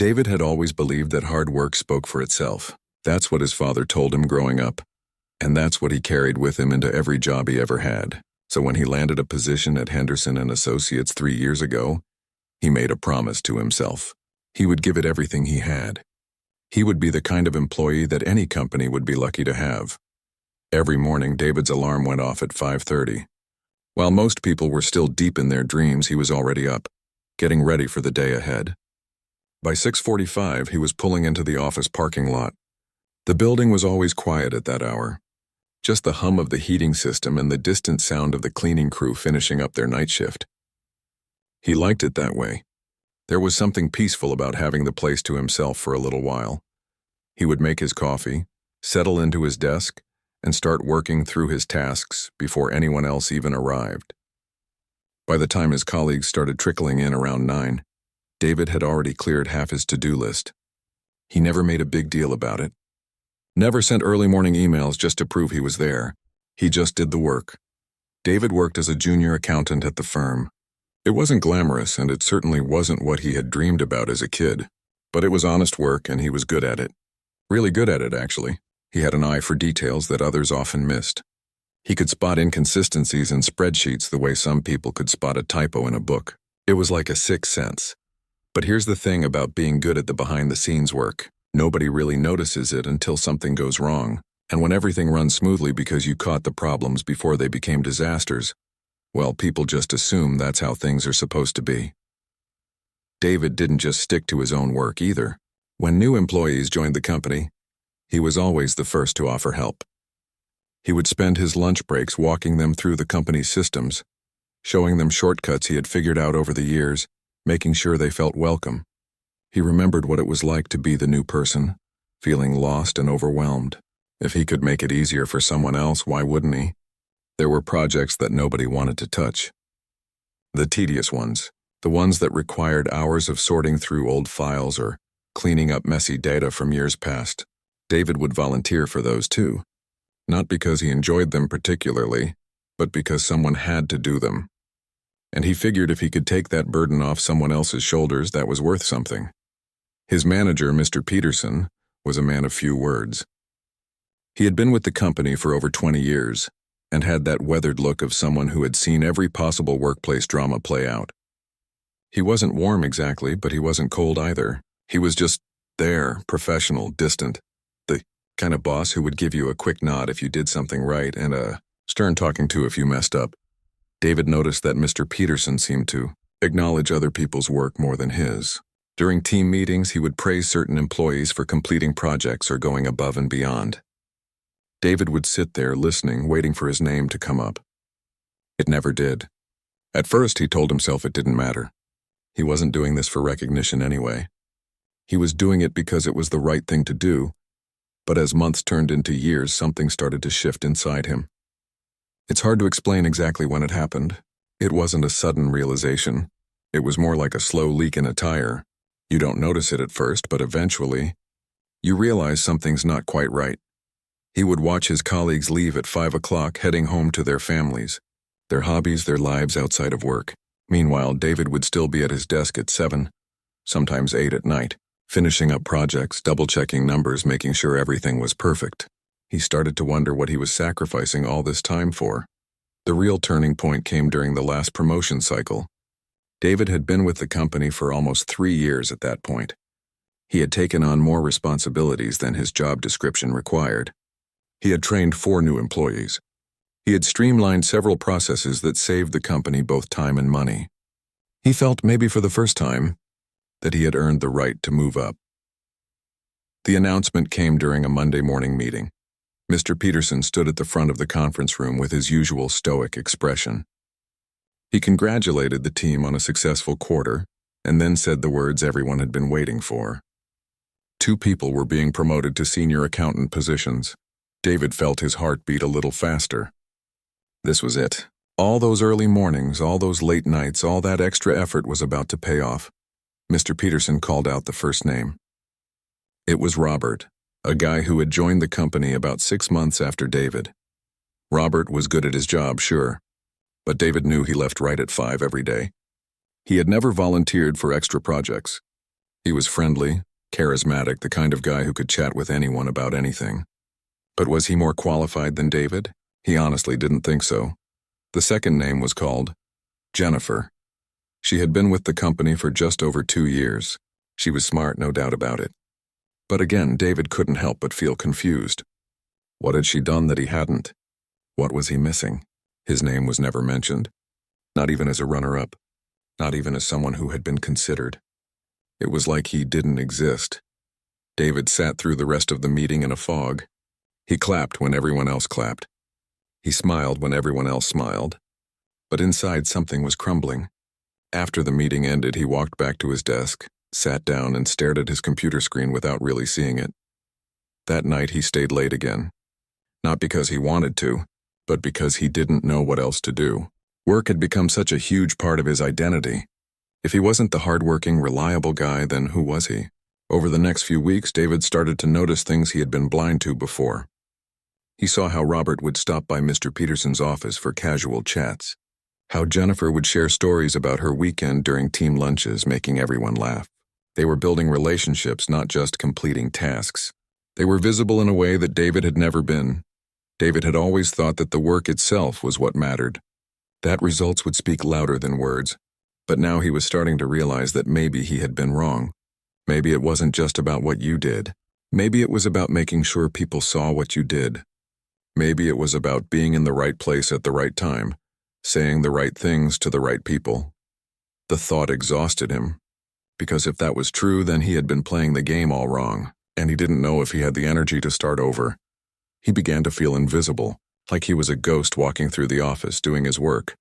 David had always believed that hard work spoke for itself. That's what his father told him growing up, and that's what he carried with him into every job he ever had. So when he landed a position at Henderson and Associates 3 years ago, he made a promise to himself. He would give it everything he had. He would be the kind of employee that any company would be lucky to have. Every morning, David's alarm went off at 5:30. While most people were still deep in their dreams, he was already up, getting ready for the day ahead. By 6:45, he was pulling into the office parking lot. The building was always quiet at that hour. Just the hum of the heating system and the distant sound of the cleaning crew finishing up their night shift. He liked it that way. There was something peaceful about having the place to himself for a little while. He would make his coffee, settle into his desk, and start working through his tasks before anyone else even arrived. By the time his colleagues started trickling in around 9, David had already cleared half his to-do list. He never made a big deal about it. Never sent early morning emails just to prove he was there. He just did the work. David worked as a junior accountant at the firm. It wasn't glamorous, and it certainly wasn't what he had dreamed about as a kid. But it was honest work, and he was good at it. Really good at it, actually. He had an eye for details that others often missed. He could spot inconsistencies in spreadsheets the way some people could spot a typo in a book. It was like a sixth sense. But here's the thing about being good at the behind-the-scenes work. Nobody really notices it until something goes wrong. And when everything runs smoothly because you caught the problems before they became disasters, well, people just assume that's how things are supposed to be. David didn't just stick to his own work either. When new employees joined the company, he was always the first to offer help. He would spend his lunch breaks walking them through the company's systems, showing them shortcuts he had figured out over the years, making sure they felt welcome. He remembered what it was like to be the new person, feeling lost and overwhelmed. If he could make it easier for someone else, why wouldn't he? There were projects that nobody wanted to touch. The tedious ones, the ones that required hours of sorting through old files or cleaning up messy data from years past. David would volunteer for those too, not because he enjoyed them particularly, but because someone had to do them. And he figured if he could take that burden off someone else's shoulders, that was worth something. His manager, Mr. Peterson, was a man of few words. He had been with the company for over 20 years and had that weathered look of someone who had seen every possible workplace drama play out. He wasn't warm exactly, but he wasn't cold either. He was just there, professional, distant. The kind of boss who would give you a quick nod if you did something right and a stern talking to if you messed up. David noticed that Mr. Peterson seemed to acknowledge other people's work more than his. During team meetings, he would praise certain employees for completing projects or going above and beyond. David would sit there listening, waiting for his name to come up. It never did. At first, he told himself it didn't matter. He wasn't doing this for recognition anyway. He was doing it because it was the right thing to do, but as months turned into years, something started to shift inside him. It's hard to explain exactly when it happened. It wasn't a sudden realization. It was more like a slow leak in a tire. You don't notice it at first, but eventually, you realize something's not quite right. He would watch his colleagues leave at 5 o'clock, heading home to their families, their hobbies, their lives outside of work. Meanwhile, David would still be at his desk at 7, sometimes 8 at night, finishing up projects, double-checking numbers, making sure everything was perfect. He started to wonder what he was sacrificing all this time for. The real turning point came during the last promotion cycle. David had been with the company for almost 3 years at that point. He had taken on more responsibilities than his job description required. He had trained 4 new employees. He had streamlined several processes that saved the company both time and money. He felt, maybe for the first time, that he had earned the right to move up. The announcement came during a Monday morning meeting. Mr. Peterson stood at the front of the conference room with his usual stoic expression. He congratulated the team on a successful quarter and then said the words everyone had been waiting for. 2 people were being promoted to senior accountant positions. David felt his heart beat a little faster. This was it. All those early mornings, all those late nights, all that extra effort was about to pay off. Mr. Peterson called out the first name. It was Robert, a guy who had joined the company about 6 months after David. Robert was good at his job, sure, but David knew he left right at 5 every day. He had never volunteered for extra projects. He was friendly, charismatic, the kind of guy who could chat with anyone about anything. But was he more qualified than David? He honestly didn't think so. The second name was called Jennifer. She had been with the company for just over 2 years. She was smart, no doubt about it. But again, David couldn't help but feel confused. What had she done that he hadn't? What was he missing? His name was never mentioned. Not even as a runner-up. Not even as someone who had been considered. It was like he didn't exist. David sat through the rest of the meeting in a fog. He clapped when everyone else clapped. He smiled when everyone else smiled. But inside something was crumbling. After the meeting ended, he walked back to his desk, sat down and stared at his computer screen without really seeing it. That night he stayed late again. Not because he wanted to, but because he didn't know what else to do. Work had become such a huge part of his identity. If he wasn't the hardworking, reliable guy, then who was he? Over the next few weeks, David started to notice things he had been blind to before. He saw how Robert would stop by Mr. Peterson's office for casual chats. How Jennifer would share stories about her weekend during team lunches, making everyone laugh. They were building relationships, not just completing tasks. They were visible in a way that David had never been. David had always thought that the work itself was what mattered. That results would speak louder than words. But now he was starting to realize that maybe he had been wrong. Maybe it wasn't just about what you did. Maybe it was about making sure people saw what you did. Maybe it was about being in the right place at the right time, saying the right things to the right people. The thought exhausted him, because if that was true, then he had been playing the game all wrong, and he didn't know if he had the energy to start over. He began to feel invisible, like he was a ghost walking through the office doing his work,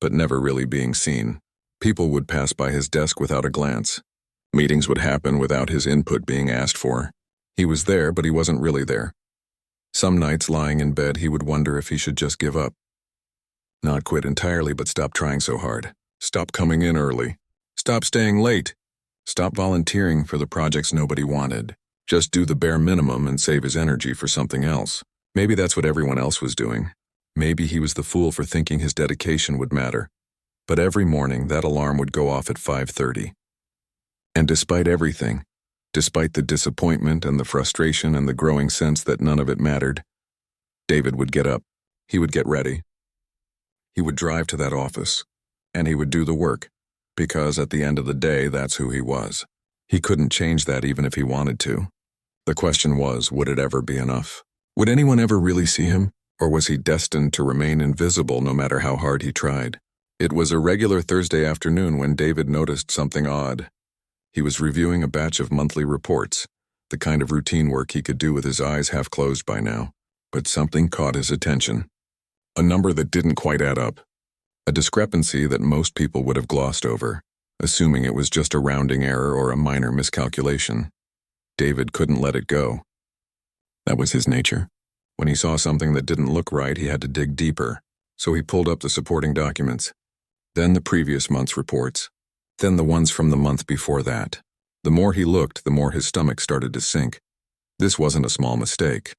but never really being seen. People would pass by his desk without a glance. Meetings would happen without his input being asked for. He was there, but he wasn't really there. Some nights, lying in bed, he would wonder if he should just give up. Not quit entirely, but stop trying so hard. Stop coming in early. Stop staying late. Stop volunteering for the projects nobody wanted. Just do the bare minimum and save his energy for something else. Maybe that's what everyone else was doing. Maybe he was the fool for thinking his dedication would matter. But every morning, that alarm would go off at 5:30. And despite everything, despite the disappointment and the frustration and the growing sense that none of it mattered, David would get up. He would get ready. He would drive to that office, and he would do the work, because at the end of the day, that's who he was. He couldn't change that even if he wanted to. The question was, would it ever be enough? Would anyone ever really see him, or was he destined to remain invisible no matter how hard he tried? It was a regular Thursday afternoon when David noticed something odd. He was reviewing a batch of monthly reports, the kind of routine work he could do with his eyes half closed by now. But something caught his attention. A number that didn't quite add up. A discrepancy that most people would have glossed over, assuming it was just a rounding error or a minor miscalculation. David couldn't let it go. That was his nature. When he saw something that didn't look right, he had to dig deeper. So he pulled up the supporting documents. Then the previous month's reports. Then the ones from the month before that. The more he looked, the more his stomach started to sink. This wasn't a small mistake.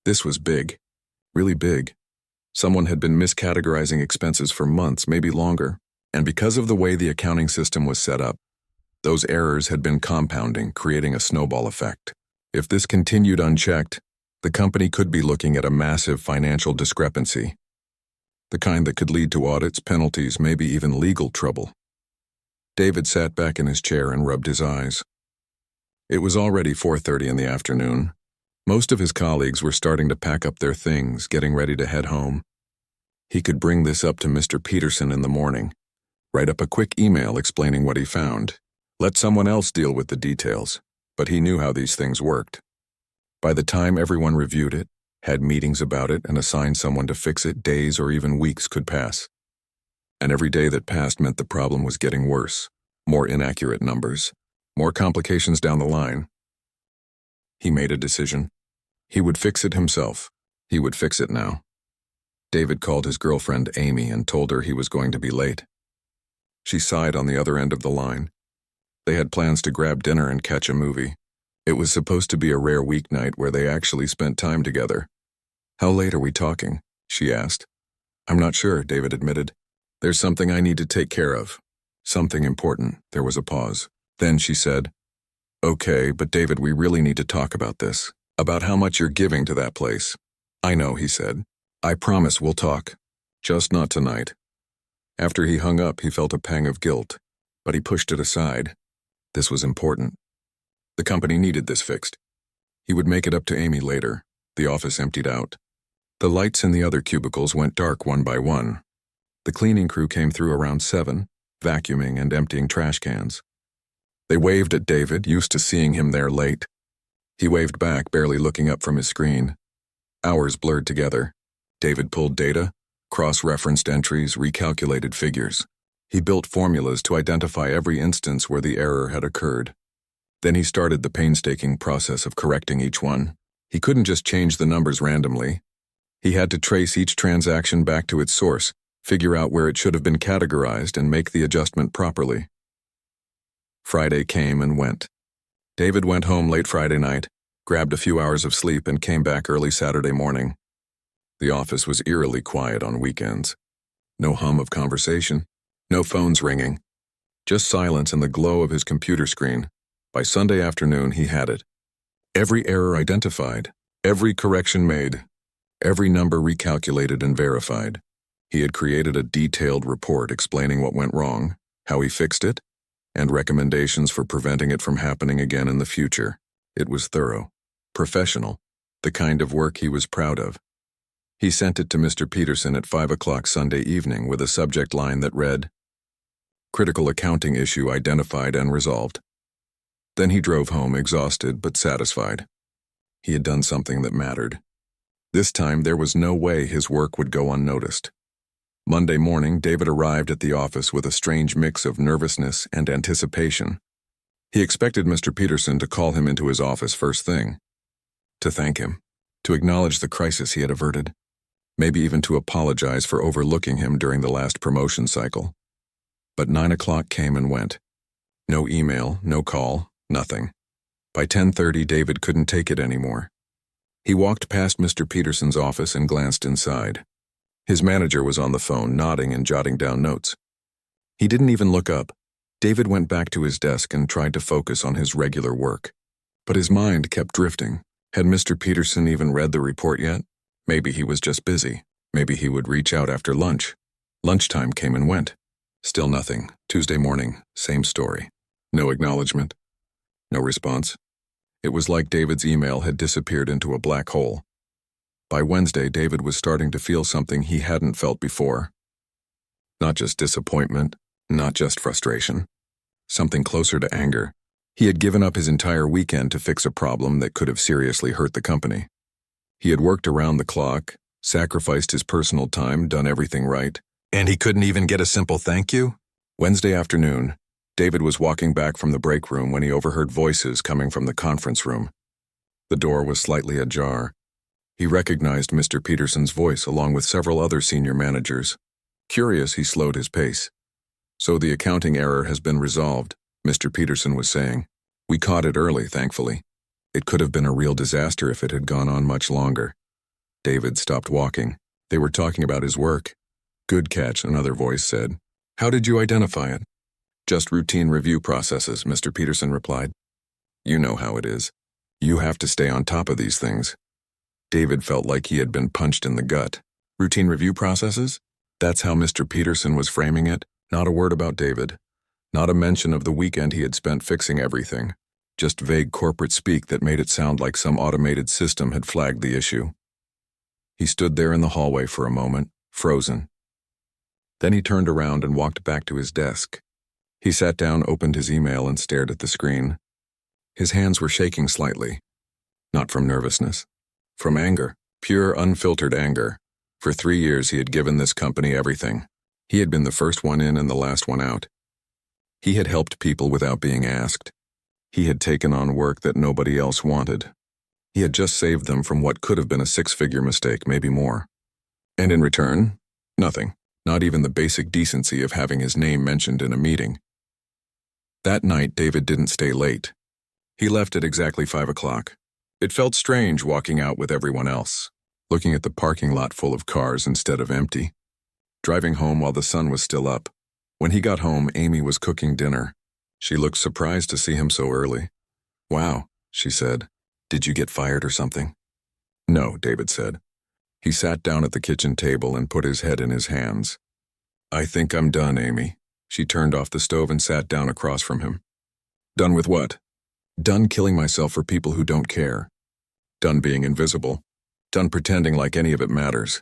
This was big. Really big. Someone had been miscategorizing expenses for months, maybe longer. And because of the way the accounting system was set up, those errors had been compounding, creating a snowball effect. If this continued unchecked, the company could be looking at a massive financial discrepancy. The kind that could lead to audits, penalties, maybe even legal trouble. David sat back in his chair and rubbed his eyes. It was already 4:30 in the afternoon. Most of his colleagues were starting to pack up their things, getting ready to head home. He could bring this up to Mr. Peterson in the morning, write up a quick email explaining what he found, let someone else deal with the details, but he knew how these things worked. By the time everyone reviewed it, had meetings about it, and assigned someone to fix it, days or even weeks could pass. And every day that passed meant the problem was getting worse. More inaccurate numbers, more complications down the line. He made a decision. He would fix it himself. He would fix it now. David called his girlfriend Amy and told her he was going to be late. She sighed on the other end of the line. They had plans to grab dinner and catch a movie. It was supposed to be a rare weeknight where they actually spent time together. "How late are we talking?" she asked. "I'm not sure," David admitted. "There's something I need to take care of. Something important." There was a pause. Then she said, Okay, but David, we really need to talk about this. About how much you're giving to that place. I know, he said. I promise we'll talk. Just not tonight. After he hung up, he felt a pang of guilt, but he pushed it aside. This was important. The company needed this fixed. He would make it up to Amy later. The office emptied out. The lights in the other cubicles went dark one by one. The cleaning crew came through around 7, vacuuming and emptying trash cans. They waved at David, used to seeing him there late. He waved back, barely looking up from his screen. Hours blurred together. David pulled data, cross-referenced entries, recalculated figures. He built formulas to identify every instance where the error had occurred. Then he started the painstaking process of correcting each one. He couldn't just change the numbers randomly. He had to trace each transaction back to its source, figure out where it should have been categorized, and make the adjustment properly. Friday came and went. David went home late Friday night, grabbed a few hours of sleep, and came back early Saturday morning. The office was eerily quiet on weekends. No hum of conversation, no phones ringing, just silence and the glow of his computer screen. By Sunday afternoon, he had it. Every error identified, every correction made, every number recalculated and verified. He had created a detailed report explaining what went wrong, how he fixed it, and recommendations for preventing it from happening again in the future. It was thorough, professional, the kind of work he was proud of. He sent it to Mr. Peterson at 5 o'clock Sunday evening with a subject line that read, "Critical accounting issue identified and resolved." Then he drove home exhausted but satisfied. He had done something that mattered. This time there was no way his work would go unnoticed. Monday morning, David arrived at the office with a strange mix of nervousness and anticipation. He expected Mr. Peterson to call him into his office first thing, to thank him, to acknowledge the crisis he had averted, maybe even to apologize for overlooking him during the last promotion cycle. But 9 o'clock came and went. No email, no call, nothing. By 10:30, David couldn't take it anymore. He walked past Mr. Peterson's office and glanced inside. His manager was on the phone, nodding and jotting down notes. He didn't even look up. David went back to his desk and tried to focus on his regular work. But his mind kept drifting. Had Mr. Peterson even read the report yet? Maybe he was just busy. Maybe he would reach out after lunch. Lunchtime came and went. Still nothing. Tuesday morning, same story. No acknowledgement. No response. It was like David's email had disappeared into a black hole. By Wednesday, David was starting to feel something he hadn't felt before. Not just disappointment, not just frustration. Something closer to anger. He had given up his entire weekend to fix a problem that could have seriously hurt the company. He had worked around the clock, sacrificed his personal time, done everything right, and he couldn't even get a simple thank you? Wednesday afternoon, David was walking back from the break room when he overheard voices coming from the conference room. The door was slightly ajar. He recognized Mr. Peterson's voice along with several other senior managers. Curious, he slowed his pace. "So the accounting error has been resolved," Mr. Peterson was saying. "We caught it early, thankfully. It could have been a real disaster if it had gone on much longer." David stopped walking. They were talking about his work. "Good catch," another voice said. "How did you identify it?" "Just routine review processes," Mr. Peterson replied. "You know how it is. You have to stay on top of these things." David felt like he had been punched in the gut. Routine review processes? That's how Mr. Peterson was framing it. Not a word about David. Not a mention of the weekend he had spent fixing everything. Just vague corporate speak that made it sound like some automated system had flagged the issue. He stood there in the hallway for a moment, frozen. Then he turned around and walked back to his desk. He sat down, opened his email, and stared at the screen. His hands were shaking slightly. Not from nervousness. From anger. Pure, unfiltered anger. For 3 years he had given this company everything. He had been the first one in and the last one out. He had helped people without being asked. He had taken on work that nobody else wanted. He had just saved them from what could have been a 6-figure mistake, maybe more. And in return, nothing. Not even the basic decency of having his name mentioned in a meeting. That night, David didn't stay late. He left at exactly 5 o'clock. It felt strange walking out with everyone else, looking at the parking lot full of cars instead of empty. Driving home while the sun was still up. When he got home, Amy was cooking dinner. She looked surprised to see him so early. Wow, she said. Did you get fired or something? No, David said. He sat down at the kitchen table and put his head in his hands. I think I'm done, Amy. She turned off the stove and sat down across from him. Done with what? Done killing myself for people who don't care. Done being invisible. Done pretending like any of it matters.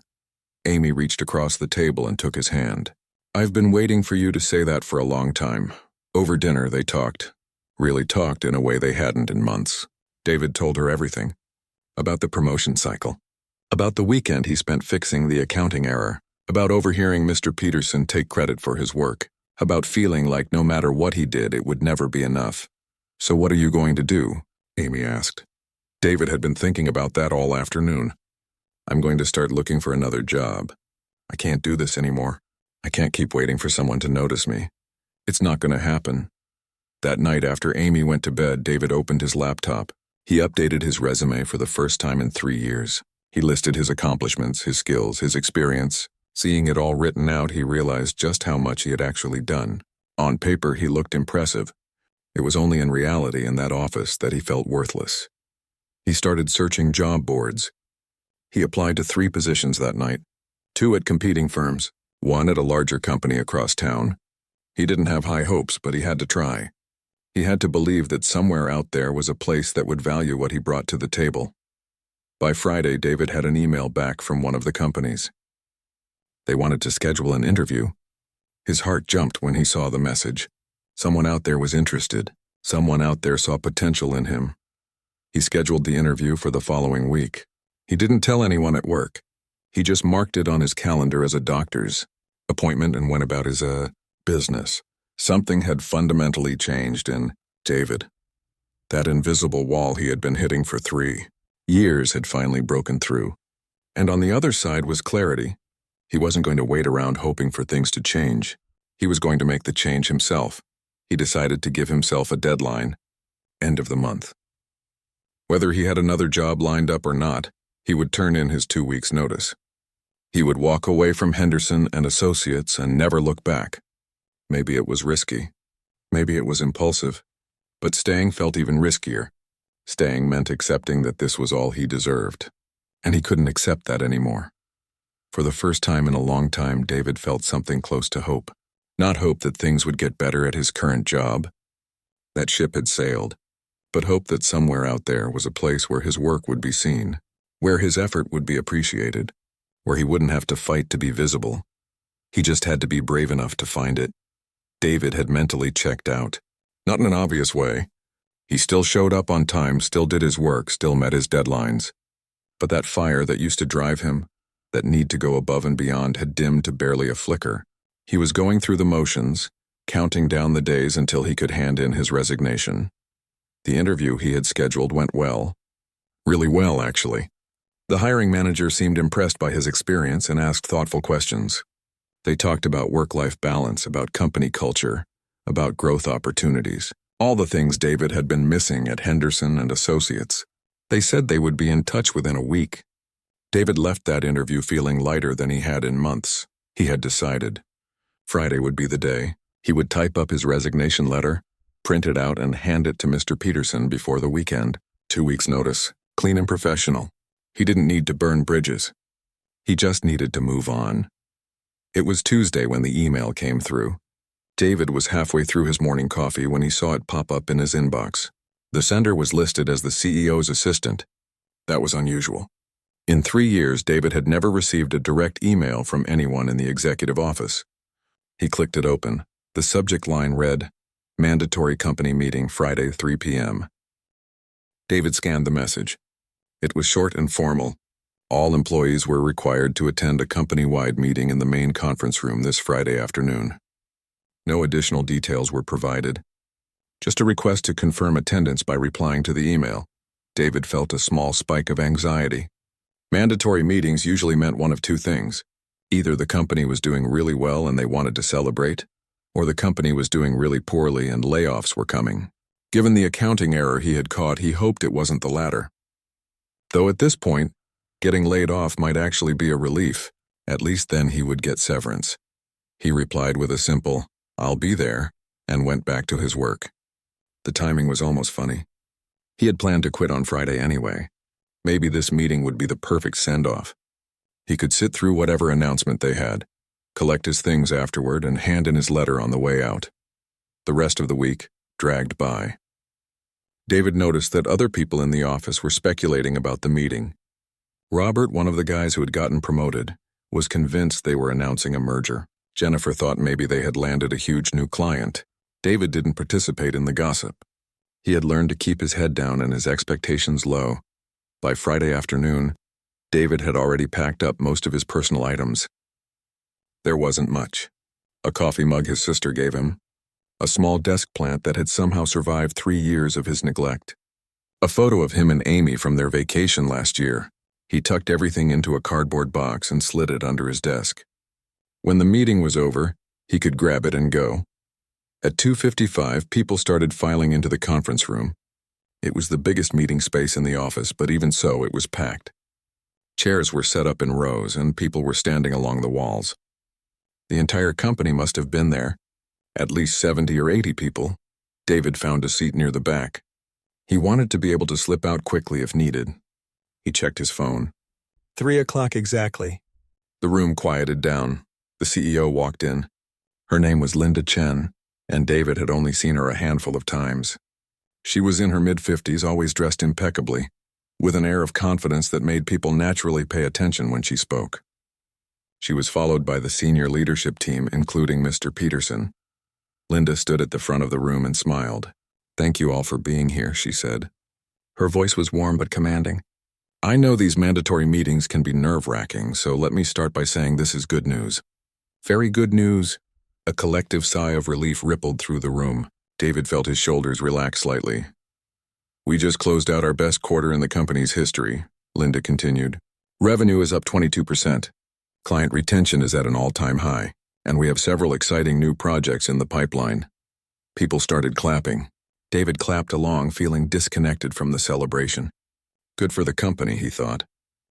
Amy reached across the table and took his hand. I've been waiting for you to say that for a long time. Over dinner, they talked. Really talked in a way they hadn't in months. David told her everything. About the promotion cycle. About the weekend he spent fixing the accounting error. About overhearing Mr. Peterson take credit for his work. About feeling like no matter what he did, it would never be enough. So what are you going to do? Amy asked. David had been thinking about that all afternoon. I'm going to start looking for another job. I can't do this anymore. I can't keep waiting for someone to notice me. It's not going to happen. That night after Amy went to bed, David opened his laptop. He updated his resume for the first time in 3 years. He listed his accomplishments, his skills, his experience. Seeing it all written out, he realized just how much he had actually done. On paper, he looked impressive. It was only in reality in that office that he felt worthless. He started searching job boards. He applied to 3 positions that night, 2 at competing firms, 1 at a larger company across town. He didn't have high hopes, but he had to try. He had to believe that somewhere out there was a place that would value what he brought to the table. By Friday, David had an email back from one of the companies. They wanted to schedule an interview. His heart jumped when he saw the message. Someone out there was interested. Someone out there saw potential in him. He scheduled the interview for the following week. He didn't tell anyone at work. He just marked it on his calendar as a doctor's appointment and went about his business. Something had fundamentally changed in David. That invisible wall he had been hitting for 3 years had finally broken through. And on the other side was clarity. He wasn't going to wait around hoping for things to change. He was going to make the change himself. He decided to give himself a deadline, end of the month. Whether he had another job lined up or not, he would turn in his 2 weeks' notice. He would walk away from Henderson and Associates and never look back. Maybe it was risky. Maybe it was impulsive. But staying felt even riskier. Staying meant accepting that this was all he deserved. And he couldn't accept that anymore. For the first time in a long time, David felt something close to hope. Not hope that things would get better at his current job. That ship had sailed. But hope that somewhere out there was a place where his work would be seen, where his effort would be appreciated, where he wouldn't have to fight to be visible. He just had to be brave enough to find it. David had mentally checked out. Not in an obvious way. He still showed up on time, still did his work, still met his deadlines. But that fire that used to drive him, that need to go above and beyond, had dimmed to barely a flicker. He was going through the motions, counting down the days until he could hand in his resignation. The interview he had scheduled went well. Really well, actually. The hiring manager seemed impressed by his experience and asked thoughtful questions. They talked about work-life balance, about company culture, about growth opportunities, all the things David had been missing at Henderson and Associates. They said they would be in touch within a week. David left that interview feeling lighter than he had in months. He had decided. Friday would be the day. He would type up his resignation letter, print it out, and hand it to Mr. Peterson before the weekend. 2 weeks' notice, clean and professional. He didn't need to burn bridges. He just needed to move on. It was Tuesday when the email came through. David was halfway through his morning coffee when he saw it pop up in his inbox. The sender was listed as the CEO's assistant. That was unusual. In 3 years, David had never received a direct email from anyone in the executive office. He clicked it open. The subject line read, "Mandatory company meeting Friday, 3 p.m. David scanned the message. It was short and formal. All employees were required to attend a company-wide meeting in the main conference room this Friday afternoon. No additional details were provided. Just a request to confirm attendance by replying to the email. David felt a small spike of anxiety. Mandatory meetings usually meant one of 2 things. Either the company was doing really well and they wanted to celebrate, or the company was doing really poorly and layoffs were coming. Given the accounting error he had caught, he hoped it wasn't the latter. Though at this point, getting laid off might actually be a relief. At least then he would get severance. He replied with a simple, "I'll be there," and went back to his work. The timing was almost funny. He had planned to quit on Friday anyway. Maybe this meeting would be the perfect send-off. He could sit through whatever announcement they had, collect his things afterward, and hand in his letter on the way out. The rest of the week dragged by. David noticed that other people in the office were speculating about the meeting. Robert, one of the guys who had gotten promoted, was convinced they were announcing a merger. Jennifer thought maybe they had landed a huge new client. David didn't participate in the gossip. He had learned to keep his head down and his expectations low. By Friday afternoon, David had already packed up most of his personal items. There wasn't much. A coffee mug his sister gave him, a small desk plant that had somehow survived 3 years of his neglect, a photo of him and Amy from their vacation last year. He tucked everything into a cardboard box and slid it under his desk. When the meeting was over, he could grab it and go. At 2:55, people started filing into the conference room. It was the biggest meeting space in the office, but even so, it was packed. Chairs were set up in rows, and people were standing along the walls. The entire company must have been there. At least 70 or 80 people. David found a seat near the back. He wanted to be able to slip out quickly if needed. He checked his phone. 3 o'clock exactly. The room quieted down. The CEO walked in. Her name was Linda Chen, and David had only seen her a handful of times. She was in her mid-50s, always dressed impeccably, with an air of confidence that made people naturally pay attention when she spoke. She was followed by the senior leadership team, including Mr. Peterson. Linda stood at the front of the room and smiled. "Thank you all for being here," she said. Her voice was warm but commanding. "I know these mandatory meetings can be nerve-wracking, so let me start by saying this is good news. Very good news." A collective sigh of relief rippled through the room. David felt his shoulders relax slightly. "We just closed out our best quarter in the company's history," Linda continued. "Revenue is up 22%. Client retention is at an all-time high, and we have several exciting new projects in the pipeline." People started clapping. David clapped along, feeling disconnected from the celebration. Good for the company, he thought.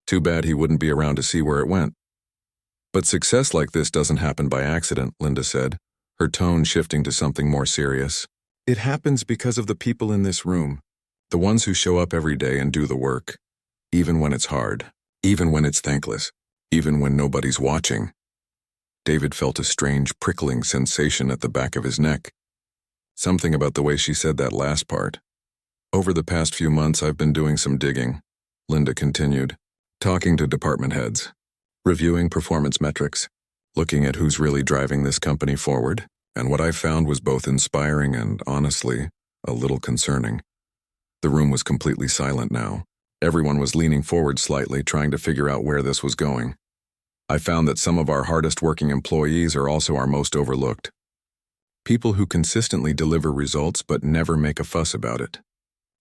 Too bad he wouldn't be around to see where it went. "But success like this doesn't happen by accident," Linda said, her tone shifting to something more serious. "It happens because of the people in this room, the ones who show up every day and do the work, even when it's hard, even when it's thankless, even when nobody's watching." David felt a strange prickling sensation at the back of his neck. Something about the way she said that last part. "Over the past few months, I've been doing some digging," Linda continued, "talking to department heads, reviewing performance metrics, looking at who's really driving this company forward, and what I found was both inspiring and, honestly, a little concerning." The room was completely silent now. Everyone was leaning forward slightly, trying to figure out where this was going. "I found that some of our hardest working employees are also our most overlooked. People who consistently deliver results but never make a fuss about it.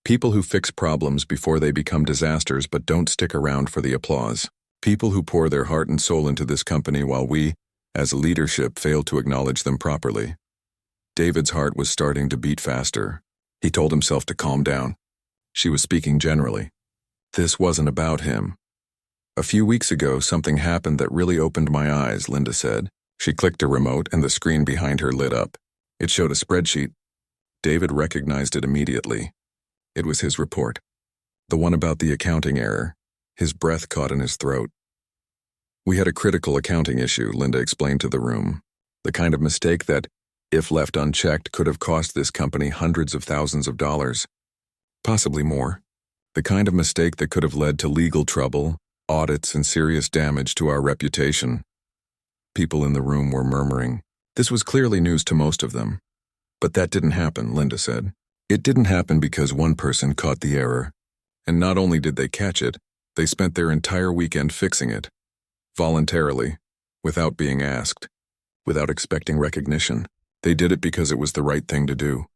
People who fix problems before they become disasters but don't stick around for the applause. People who pour their heart and soul into this company while we, as leadership, fail to acknowledge them properly." David's heart was starting to beat faster. He told himself to calm down. She was speaking generally. This wasn't about him. "A few weeks ago, something happened that really opened my eyes," Linda said. She clicked a remote and the screen behind her lit up. It showed a spreadsheet. David recognized it immediately. It was his report. The one about the accounting error. His breath caught in his throat. "We had a critical accounting issue," Linda explained to the room. "The kind of mistake that, if left unchecked, could have cost this company hundreds of thousands of dollars. Possibly more. The kind of mistake that could have led to legal trouble, audits, and serious damage to our reputation." People in the room were murmuring. This was clearly news to most of them. "But that didn't happen," Linda said. "It didn't happen because one person caught the error. And not only did they catch it, they spent their entire weekend fixing it. Voluntarily, without being asked, without expecting recognition. They did it because it was the right thing to do."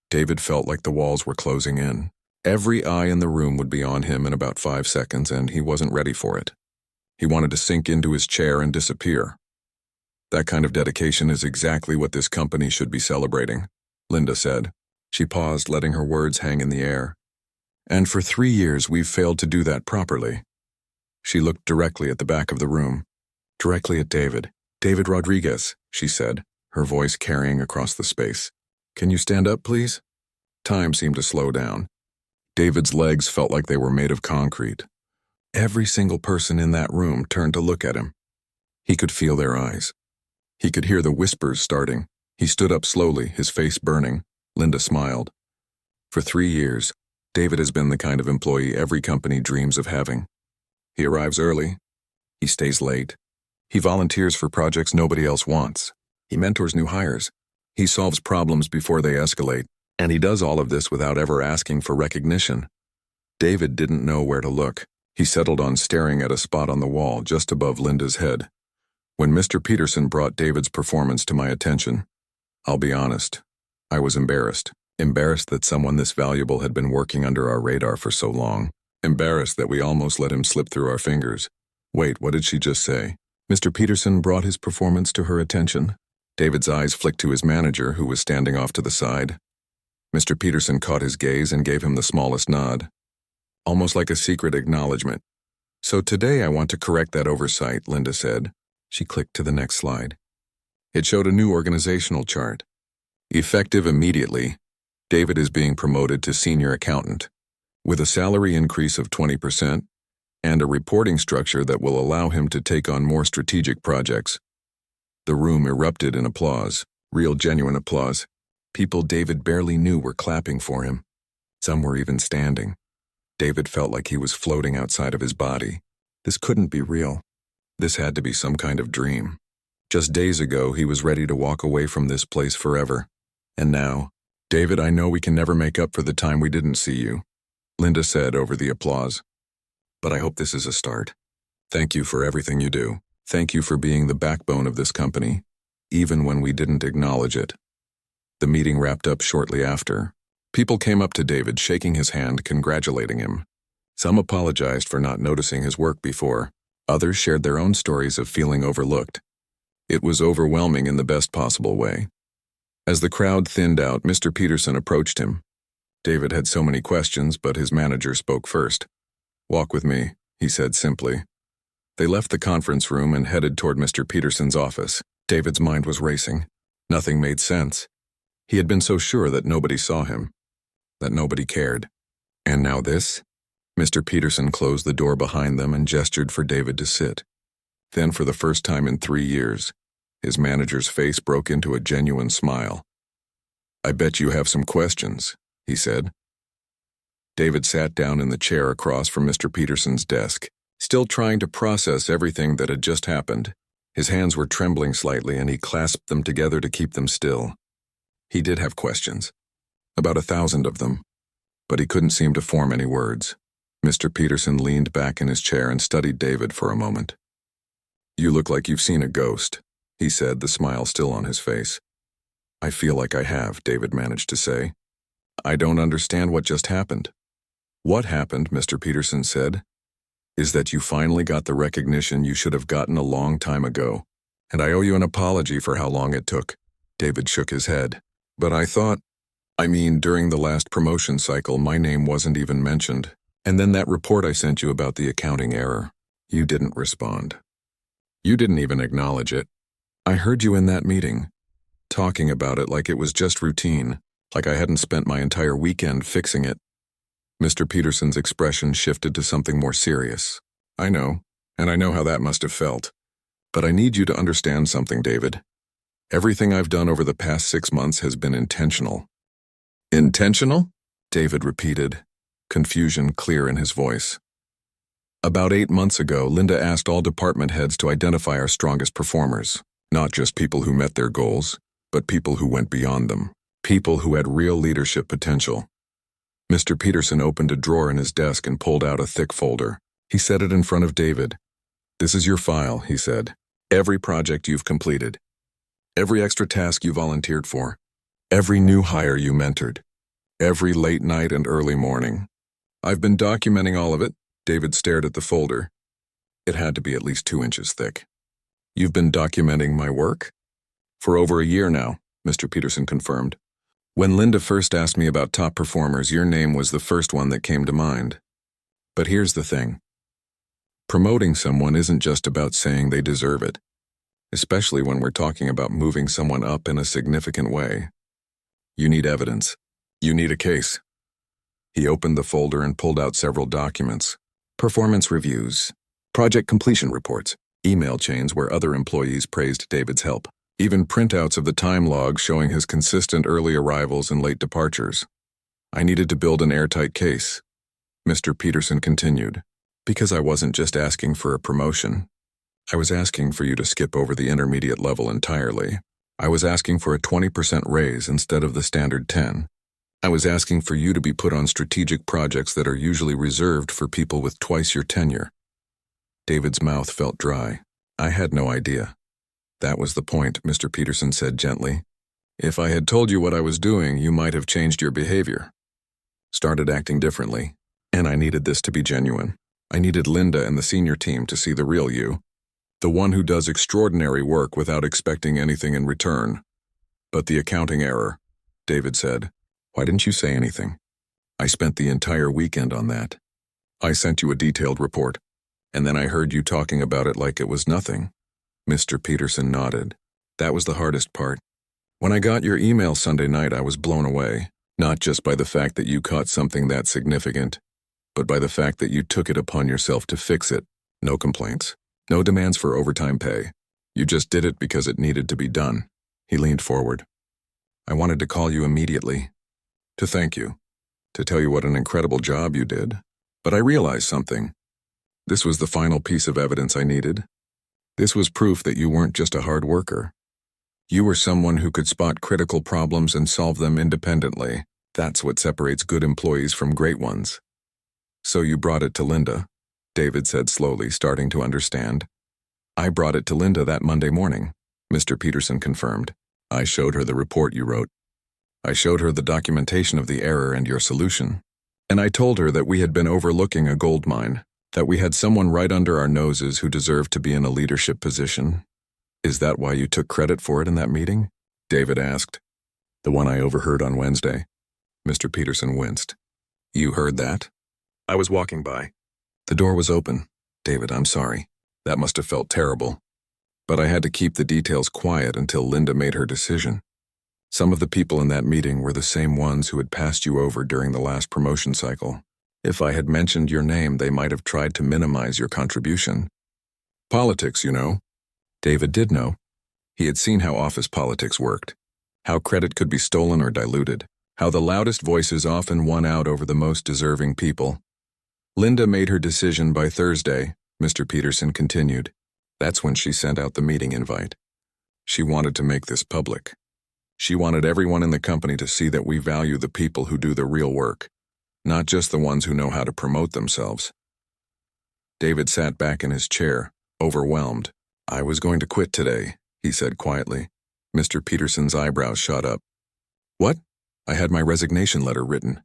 David felt like the walls were closing in. Every eye in the room would be on him in about 5 seconds, and he wasn't ready for it. He wanted to sink into his chair and disappear. "That kind of dedication is exactly what this company should be celebrating," Linda said. She paused, letting her words hang in the air. "And for 3 years, we've failed to do that properly." She looked directly at the back of the room, directly at David. "David Rodriguez," she said, her voice carrying across the space. "Can you stand up, please?" Time seemed to slow down. David's legs felt like they were made of concrete. Every single person in that room turned to look at him. He could feel their eyes. He could hear the whispers starting. He stood up slowly, his face burning. Linda smiled. For 3 years, David has been the kind of employee every company dreams of having. He arrives early. He stays late. He volunteers for projects nobody else wants. He mentors new hires. He solves problems before they escalate. And he does all of this without ever asking for recognition. David didn't know where to look. He settled on staring at a spot on the wall just above Linda's head. When Mr. Peterson brought David's performance to my attention, I'll be honest, I was embarrassed. Embarrassed that someone this valuable had been working under our radar for so long. Embarrassed that we almost let him slip through our fingers. Wait, what did she just say? Mr. Peterson brought his performance to her attention. David's eyes flicked to his manager, who was standing off to the side. Mr. Peterson caught his gaze and gave him the smallest nod. Almost like a secret acknowledgement. So today I want to correct that oversight, Linda said. She clicked to the next slide. It showed a new organizational chart. Effective immediately, David is being promoted to senior accountant, with a salary increase of 20% and a reporting structure that will allow him to take on more strategic projects. The room erupted in applause, real genuine applause. People David barely knew were clapping for him. Some were even standing. David felt like he was floating outside of his body. This couldn't be real. This had to be some kind of dream. Just days ago, he was ready to walk away from this place forever. And now, David, I know we can never make up for the time we didn't see you, Linda said over the applause. But I hope this is a start. Thank you for everything you do. Thank you for being the backbone of this company, even when we didn't acknowledge it. The meeting wrapped up shortly after. People came up to David, shaking his hand, congratulating him. Some apologized for not noticing his work before. Others shared their own stories of feeling overlooked. It was overwhelming in the best possible way. As the crowd thinned out, Mr. Peterson approached him. David had so many questions, but his manager spoke first. "Walk with me," he said simply. They left the conference room and headed toward Mr. Peterson's office. David's mind was racing. Nothing made sense. He had been so sure that nobody saw him, that nobody cared. And now this? Mr. Peterson closed the door behind them and gestured for David to sit. Then, for the first time in 3 years, his manager's face broke into a genuine smile. "I bet you have some questions," he said. David sat down in the chair across from Mr. Peterson's desk, still trying to process everything that had just happened. His hands were trembling slightly, and he clasped them together to keep them still. He did have questions, about 1,000 of them, but he couldn't seem to form any words. Mr. Peterson leaned back in his chair and studied David for a moment. "You look like you've seen a ghost," he said, the smile still on his face. "I feel like I have," David managed to say. "I don't understand what just happened." "What happened," Mr. Peterson said, "is that you finally got the recognition you should have gotten a long time ago, and I owe you an apology for how long it took." David shook his head. "But during the last promotion cycle, my name wasn't even mentioned. And then that report I sent you about the accounting error, you didn't respond. You didn't even acknowledge it. I heard you in that meeting, talking about it like it was just routine, like I hadn't spent my entire weekend fixing it." Mr. Peterson's expression shifted to something more serious. "I know, and I know how that must have felt. But I need you to understand something, David. Everything I've done over the past 6 months has been intentional." "Intentional?" David repeated, confusion clear in his voice. "About 8 months ago, Linda asked all department heads to identify our strongest performers, not just people who met their goals, but people who went beyond them, people who had real leadership potential." Mr. Peterson opened a drawer in his desk and pulled out a thick folder. He set it in front of David. "This is your file," he said. "Every project you've completed, every extra task you volunteered for, every new hire you mentored, every late night and early morning. I've been documenting all of it." David stared at the folder. It had to be at least 2 inches thick. "You've been documenting my work?" "For over a year now," Mr. Peterson confirmed. "When Linda first asked me about top performers, your name was the first one that came to mind. But here's the thing. Promoting someone isn't just about saying they deserve it, especially when we're talking about moving someone up in a significant way. You need evidence. You need a case." He opened the folder and pulled out several documents. Performance reviews, project completion reports, email chains where other employees praised David's help, even printouts of the time logs showing his consistent early arrivals and late departures. I needed to build an airtight case, Mr. Peterson continued, because I wasn't just asking for a promotion. I was asking for you to skip over the intermediate level entirely. I was asking for a 20% raise instead of the standard 10. I was asking for you to be put on strategic projects that are usually reserved for people with twice your tenure. David's mouth felt dry. I had no idea. That was the point, Mr. Peterson said gently. If I had told you what I was doing, you might have changed your behavior. Started acting differently. And I needed this to be genuine. I needed Linda and the senior team to see the real you. The one who does extraordinary work without expecting anything in return. But the accounting error, David said. Why didn't you say anything? I spent the entire weekend on that. I sent you a detailed report, and then I heard you talking about it like it was nothing. Mr. Peterson nodded. That was the hardest part. When I got your email Sunday night, I was blown away, not just by the fact that you caught something that significant, but by the fact that you took it upon yourself to fix it. No complaints. No demands for overtime pay. You just did it because it needed to be done. He leaned forward. I wanted to call you immediately. To thank you. To tell you what an incredible job you did. But I realized something. This was the final piece of evidence I needed. This was proof that you weren't just a hard worker. You were someone who could spot critical problems and solve them independently. That's what separates good employees from great ones. So you brought it to Linda, David said slowly, starting to understand. I brought it to Linda that Monday morning, Mr. Peterson confirmed. I showed her the report you wrote. I showed her the documentation of the error and your solution. And I told her that we had been overlooking a gold mine, that we had someone right under our noses who deserved to be in a leadership position. Is that why you took credit for it in that meeting? David asked. The one I overheard on Wednesday. Mr. Peterson winced. You heard that? I was walking by. The door was open. David, I'm sorry. That must have felt terrible. But I had to keep the details quiet until Linda made her decision. Some of the people in that meeting were the same ones who had passed you over during the last promotion cycle. If I had mentioned your name, they might have tried to minimize your contribution. Politics, you know. David did know. He had seen how office politics worked, how credit could be stolen or diluted, how the loudest voices often won out over the most deserving people. Linda made her decision by Thursday, Mr. Peterson continued. That's when she sent out the meeting invite. She wanted to make this public. She wanted everyone in the company to see that we value the people who do the real work, not just the ones who know how to promote themselves. David sat back in his chair, overwhelmed. I was going to quit today, he said quietly. Mr. Peterson's eyebrows shot up. What? I had my resignation letter written.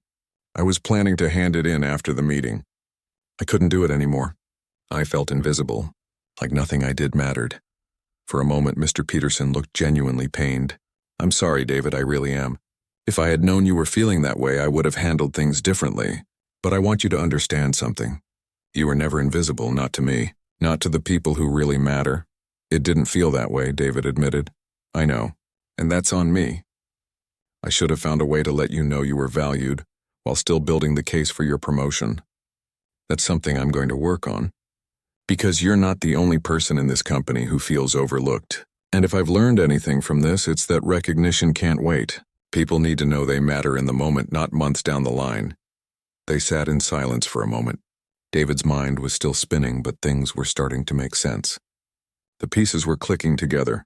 I was planning to hand it in after the meeting. I couldn't do it anymore. I felt invisible, like nothing I did mattered. For a moment, Mr. Peterson looked genuinely pained. I'm sorry, David, I really am. If I had known you were feeling that way, I would have handled things differently. But I want you to understand something. You were never invisible, not to me, not to the people who really matter. It didn't feel that way, David admitted. I know, and that's on me. I should have found a way to let you know you were valued, while still building the case for your promotion. That's something I'm going to work on. Because you're not the only person in this company who feels overlooked. And if I've learned anything from this, it's that recognition can't wait. People need to know they matter in the moment, not months down the line. They sat in silence for a moment. David's mind was still spinning, but things were starting to make sense. The pieces were clicking together.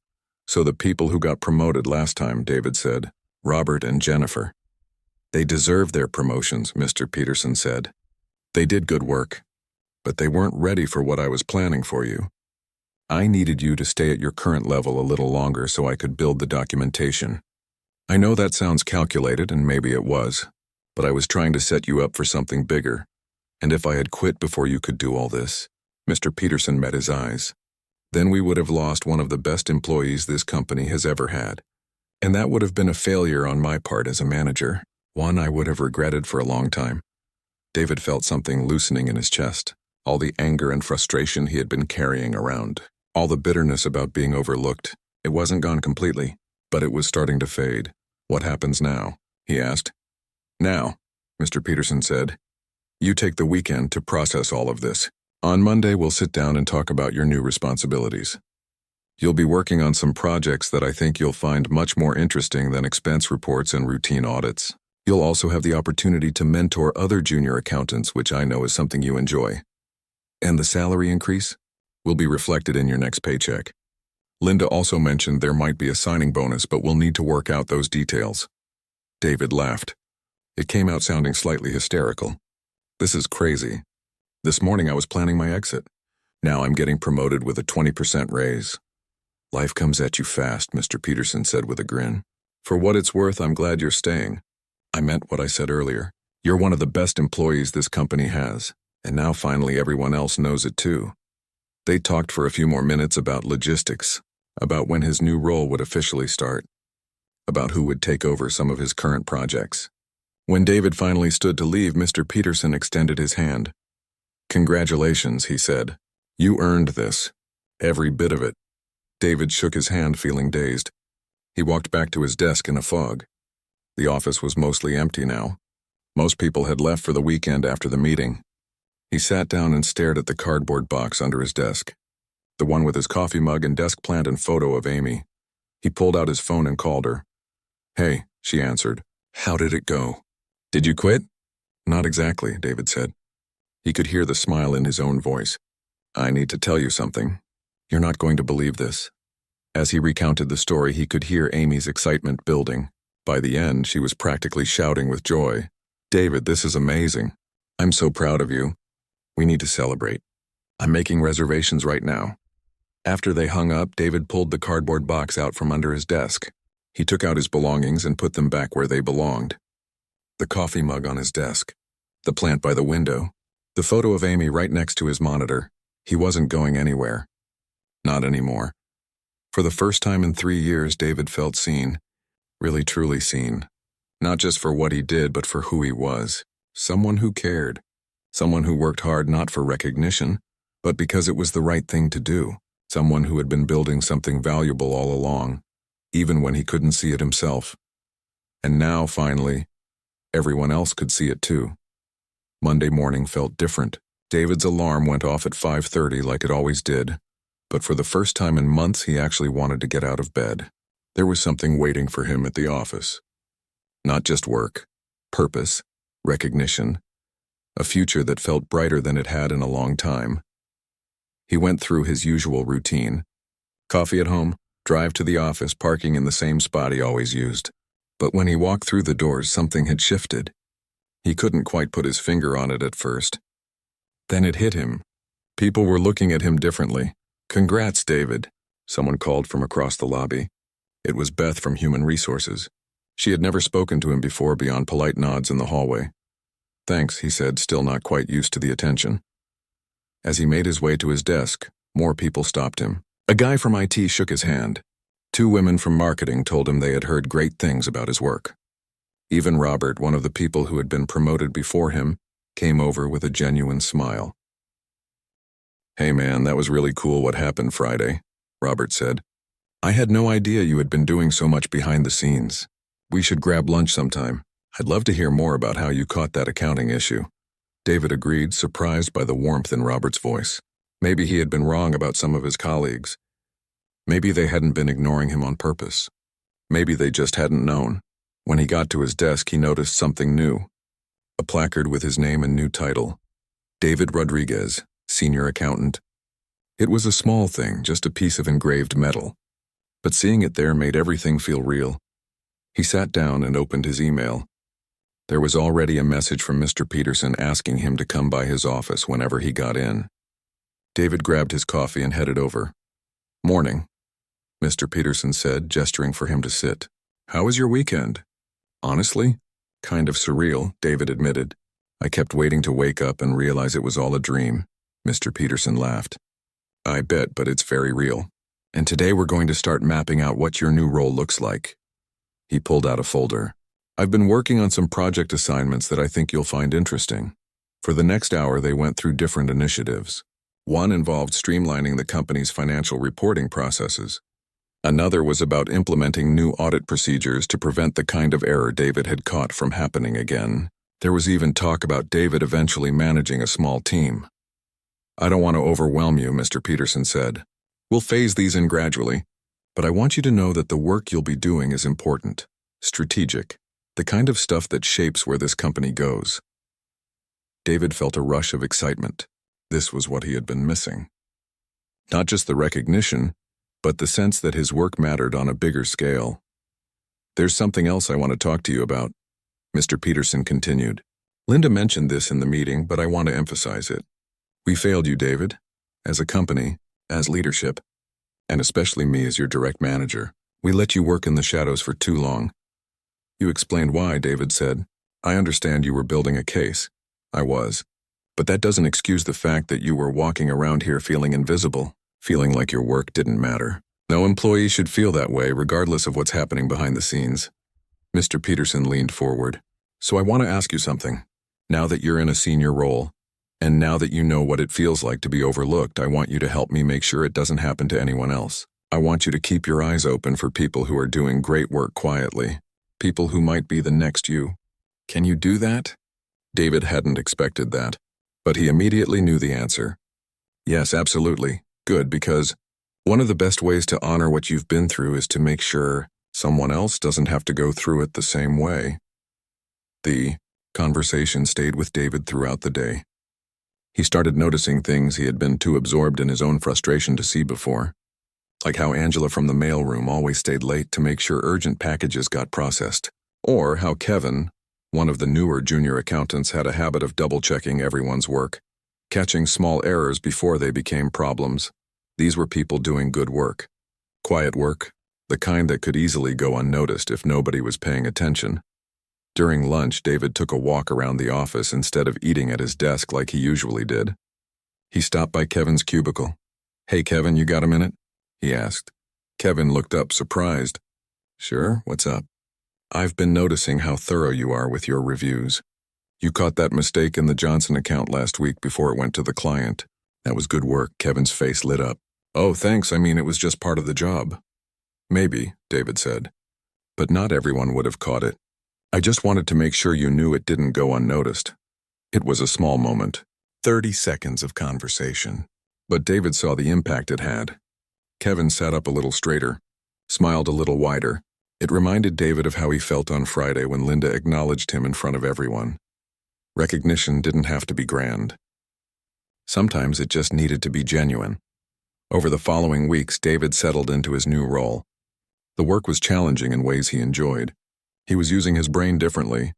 So the people who got promoted last time, David said, Robert and Jennifer. They deserved their promotions, Mr. Peterson said. They did good work, but they weren't ready for what I was planning for you. I needed you to stay at your current level a little longer so I could build the documentation. I know that sounds calculated, and maybe it was, but I was trying to set you up for something bigger. And if I had quit before you could do all this, Mr. Peterson met his eyes, then we would have lost one of the best employees this company has ever had. And that would have been a failure on my part as a manager, one I would have regretted for a long time. David felt something loosening in his chest, all the anger and frustration he had been carrying around, all the bitterness about being overlooked. It wasn't gone completely, but it was starting to fade. What happens now? He asked. Now, Mr. Peterson said. You take the weekend to process all of this. On Monday, we'll sit down and talk about your new responsibilities. You'll be working on some projects that I think you'll find much more interesting than expense reports and routine audits. You'll also have the opportunity to mentor other junior accountants, which I know is something you enjoy. And the salary increase will be reflected in your next paycheck. Linda also mentioned there might be a signing bonus, but we'll need to work out those details. David laughed. It came out sounding slightly hysterical. This is crazy. This morning I was planning my exit. Now I'm getting promoted with a 20% raise. Life comes at you fast, Mr. Peterson said with a grin. For what it's worth, I'm glad you're staying. I meant what I said earlier. You're one of the best employees this company has, and now finally everyone else knows it too. They talked for a few more minutes about logistics, about when his new role would officially start, about who would take over some of his current projects. When David finally stood to leave, Mr. Peterson extended his hand. Congratulations, he said. You earned this. Every bit of it. David shook his hand, feeling dazed. He walked back to his desk in a fog. The office was mostly empty now. Most people had left for the weekend after the meeting. He sat down and stared at the cardboard box under his desk, the one with his coffee mug and desk plant and photo of Amy. He pulled out his phone and called her. Hey, she answered. How did it go? Did you quit? Not exactly, David said. He could hear the smile in his own voice. I need to tell you something. You're not going to believe this. As he recounted the story, he could hear Amy's excitement building. By the end, she was practically shouting with joy. David, this is amazing. I'm so proud of you. We need to celebrate. I'm making reservations right now. After they hung up, David pulled the cardboard box out from under his desk. He took out his belongings and put them back where they belonged. The coffee mug on his desk, the plant by the window, the photo of Amy right next to his monitor. He wasn't going anywhere. Not anymore. For the first time in 3 years, David felt seen, really truly seen. Not just for what he did, but for who he was. Someone who cared. Someone who worked hard not for recognition, but because it was the right thing to do. Someone who had been building something valuable all along, even when he couldn't see it himself. And now, finally, everyone else could see it too. Monday morning felt different. David's alarm went off at 5:30 like it always did, but for the first time in months he actually wanted to get out of bed. There was something waiting for him at the office. Not just work, purpose, recognition, a future that felt brighter than it had in a long time. He went through his usual routine. Coffee at home, drive to the office, parking in the same spot he always used. But when he walked through the doors, something had shifted. He couldn't quite put his finger on it at first. Then it hit him. People were looking at him differently. Congrats, David, someone called from across the lobby. It was Beth from Human Resources. She had never spoken to him before beyond polite nods in the hallway. Thanks, he said, still not quite used to the attention. As he made his way to his desk, more people stopped him. A guy from IT shook his hand. 2 women from marketing told him they had heard great things about his work. Even Robert, one of the people who had been promoted before him, came over with a genuine smile. Hey man, that was really cool what happened Friday, Robert said. I had no idea you had been doing so much behind the scenes. We should grab lunch sometime. I'd love to hear more about how you caught that accounting issue. David agreed, surprised by the warmth in Robert's voice. Maybe he had been wrong about some of his colleagues. Maybe they hadn't been ignoring him on purpose. Maybe they just hadn't known. When he got to his desk, he noticed something new. A placard with his name and new title. David Rodriguez, Senior Accountant. It was a small thing, just a piece of engraved metal. But seeing it there made everything feel real. He sat down and opened his email. There was already a message from Mr. Peterson asking him to come by his office whenever he got in. David grabbed his coffee and headed over. Morning, Mr. Peterson said, gesturing for him to sit. How was your weekend? Honestly, kind of surreal, David admitted. I kept waiting to wake up and realize it was all a dream. Mr. Peterson laughed. I bet, but it's very real. And today we're going to start mapping out what your new role looks like. He pulled out a folder. I've been working on some project assignments that I think you'll find interesting. For the next hour, they went through different initiatives. One involved streamlining the company's financial reporting processes. Another was about implementing new audit procedures to prevent the kind of error David had caught from happening again. There was even talk about David eventually managing a small team. "I don't want to overwhelm you," Mr. Peterson said. "We'll phase these in gradually, but I want you to know that the work you'll be doing is important, strategic, the kind of stuff that shapes where this company goes." David felt a rush of excitement. This was what he had been missing. Not just the recognition, but the sense that his work mattered on a bigger scale. "There's something else I want to talk to you about," Mr. Peterson continued. "Linda mentioned this in the meeting, but I want to emphasize it. We failed you, David, as a company, as leadership, and especially me as your direct manager. We let you work in the shadows for too long." "You explained why," David said. "I understand you were building a case." "I was. But that doesn't excuse the fact that you were walking around here feeling invisible, feeling like your work didn't matter. No employee should feel that way, regardless of what's happening behind the scenes." Mr. Peterson leaned forward. "So I want to ask you something. Now that you're in a senior role, and now that you know what it feels like to be overlooked, I want you to help me make sure it doesn't happen to anyone else. I want you to keep your eyes open for people who are doing great work quietly, people who might be the next you. Can you do that?" David hadn't expected that, but he immediately knew the answer. "Yes, absolutely. Good, because one of the best ways to honor what you've been through is to make sure someone else doesn't have to go through it the same way." The conversation stayed with David throughout the day. He started noticing things he had been too absorbed in his own frustration to see before, like how Angela from the mailroom always stayed late to make sure urgent packages got processed, or how Kevin, one of the newer junior accountants, had a habit of double-checking everyone's work, catching small errors before they became problems. These were people doing good work. Quiet work, the kind that could easily go unnoticed if nobody was paying attention. During lunch, David took a walk around the office instead of eating at his desk like he usually did. He stopped by Kevin's cubicle. "Hey, Kevin, you got a minute?" he asked. Kevin looked up, surprised. "Sure, what's up?" "I've been noticing how thorough you are with your reviews. You caught that mistake in the Johnson account last week before it went to the client. That was good work." Kevin's face lit up. "Oh, thanks. I mean, it was just part of the job." "Maybe," David said. "But not everyone would have caught it. I just wanted to make sure you knew it didn't go unnoticed." It was a small moment, 30 seconds of conversation, but David saw the impact it had. Kevin sat up a little straighter, smiled a little wider. It reminded David of how he felt on Friday when Linda acknowledged him in front of everyone. Recognition didn't have to be grand. Sometimes it just needed to be genuine. Over the following weeks, David settled into his new role. The work was challenging in ways he enjoyed. He was using his brain differently,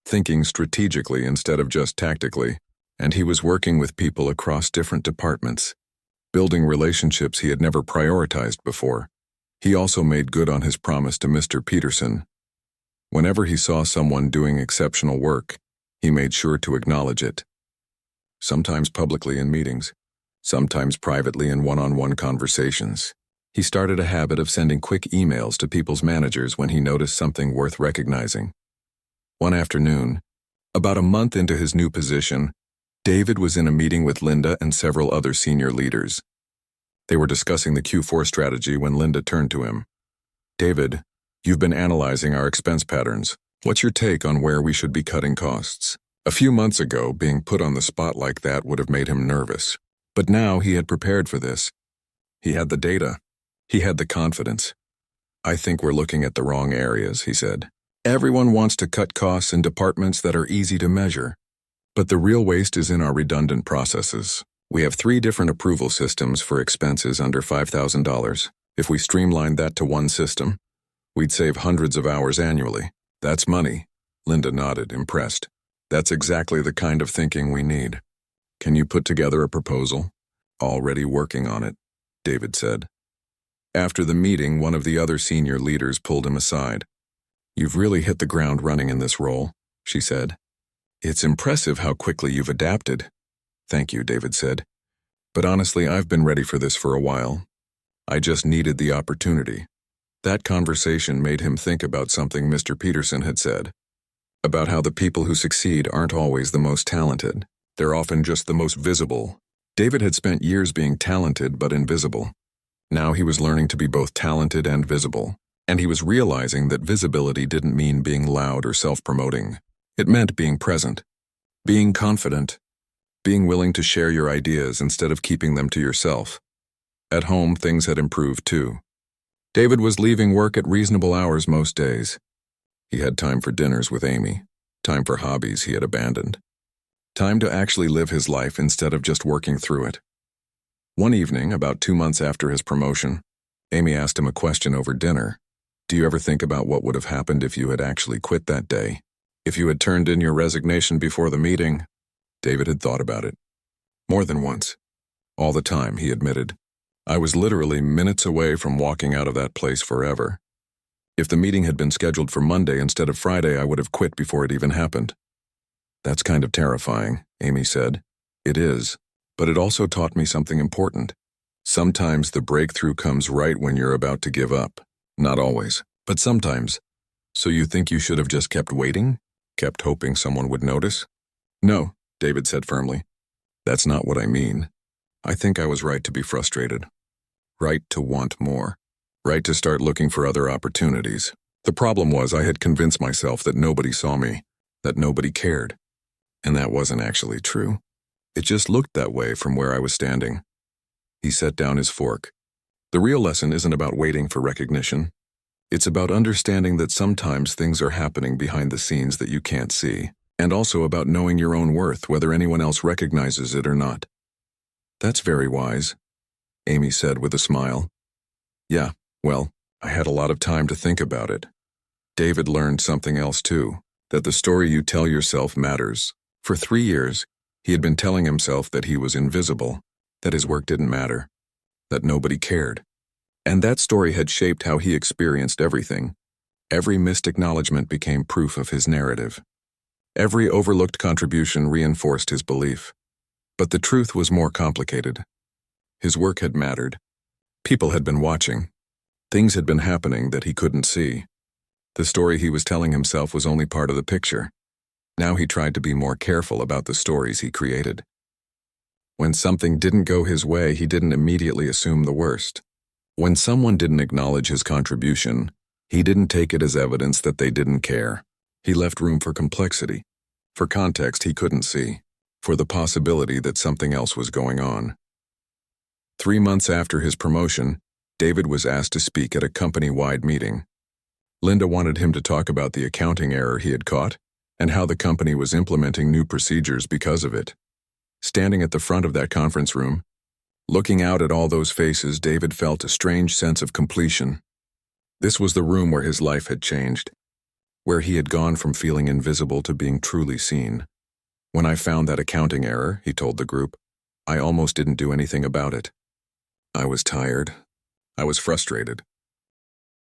thinking strategically instead of just tactically, and he was working with people across different departments, building relationships he had never prioritized before. He also made good on his promise to Mr. Peterson. Whenever he saw someone doing exceptional work, he made sure to acknowledge it. Sometimes publicly in meetings, sometimes privately in one-on-one conversations. He started a habit of sending quick emails to people's managers when he noticed something worth recognizing. One afternoon, about a month into his new position, David was in a meeting with Linda and several other senior leaders. They were discussing the Q4 strategy when Linda turned to him. "David, you've been analyzing our expense patterns. What's your take on where we should be cutting costs?" A few months ago, being put on the spot like that would have made him nervous. But now he had prepared for this. He had the data. He had the confidence. "I think we're looking at the wrong areas," he said. "Everyone wants to cut costs in departments that are easy to measure. But the real waste is in our redundant processes. We have 3 different approval systems for expenses under $5,000. If we streamlined that to one system, we'd save hundreds of hours annually. That's money." Linda nodded, impressed. "That's exactly the kind of thinking we need. Can you put together a proposal?" "Already working on it," David said. After the meeting, one of the other senior leaders pulled him aside. "You've really hit the ground running in this role," she said. "It's impressive how quickly you've adapted." "Thank you," David said. "But honestly, I've been ready for this for a while. I just needed the opportunity." That conversation made him think about something Mr. Peterson had said, about how the people who succeed aren't always the most talented. They're often just the most visible. David had spent years being talented but invisible. Now he was learning to be both talented and visible, and he was realizing that visibility didn't mean being loud or self-promoting. It meant being present, being confident, being willing to share your ideas instead of keeping them to yourself. At home, things had improved too. David was leaving work at reasonable hours most days. He had time for dinners with Amy, time for hobbies he had abandoned, time to actually live his life instead of just working through it. One evening, about 2 months after his promotion, Amy asked him a question over dinner. Do you ever think about what would have happened if you had actually quit that day? If you had turned in your resignation before the meeting? David had thought about it. More than once. All the time, he admitted. I was literally minutes away from walking out of that place forever. If the meeting had been scheduled for Monday instead of Friday, I would have quit before it even happened. That's kind of terrifying, Amy said. It is, but it also taught me something important. Sometimes the breakthrough comes right when you're about to give up. Not always, but sometimes. So you think you should have just kept waiting? Kept hoping someone would notice? No, David said firmly. That's not what I mean. I think I was right to be frustrated. Right to want more. Right to start looking for other opportunities. The problem was I had convinced myself that nobody saw me, that nobody cared. And that wasn't actually true. It just looked that way from where I was standing. He set down his fork. The real lesson isn't about waiting for recognition. It's about understanding that sometimes things are happening behind the scenes that you can't see, and also about knowing your own worth, whether anyone else recognizes it or not. That's very wise, Amy said with a smile. Yeah, well, I had a lot of time to think about it. David learned something else too, that the story you tell yourself matters. For 3 years, he had been telling himself that he was invisible, that his work didn't matter, that nobody cared. And that story had shaped how he experienced everything. Every missed acknowledgement became proof of his narrative. Every overlooked contribution reinforced his belief. But the truth was more complicated. His work had mattered. People had been watching. Things had been happening that he couldn't see. The story he was telling himself was only part of the picture. Now he tried to be more careful about the stories he created. When something didn't go his way, he didn't immediately assume the worst. When someone didn't acknowledge his contribution, he didn't take it as evidence that they didn't care. He left room for complexity, for context he couldn't see, for the possibility that something else was going on. 3 months after his promotion, David was asked to speak at a company-wide meeting. Linda wanted him to talk about the accounting error he had caught and how the company was implementing new procedures because of it. Standing at the front of that conference room, looking out at all those faces, David felt a strange sense of completion. This was the room where his life had changed, where he had gone from feeling invisible to being truly seen. When I found that accounting error, he told the group, I almost didn't do anything about it. I was tired. I was frustrated.